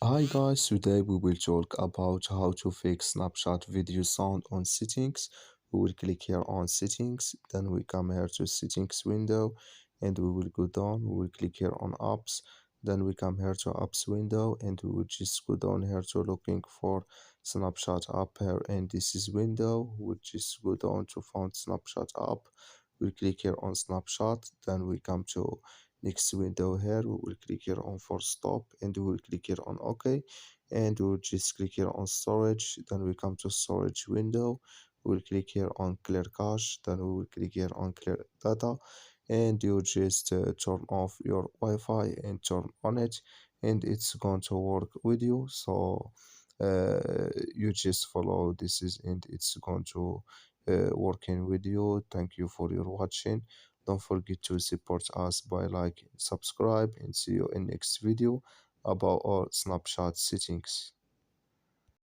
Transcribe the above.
Hi guys, today we will talk about how to fix Snapchat video sound on settings. We will click here on settings, then we come here to settings window and we will go down. We will click here on apps, then we come here to apps window and we will just go down here to looking for Snapchat app here and this is window. We will just go down to find Snapchat app. We click here on Snapchat, then we come to next window here. We will click here on force stop and we will click here on OK, and we will just click here on storage. Then we come to storage window. We will click here on clear cache, then we will click here on clear data, and you just turn off your Wi-Fi and turn on it, and it's going to work with you. So you just follow this is and it's going to working with you. Thank you for your watching. Don't forget to support us by like, subscribe, and see you in next video about our Snapchat settings.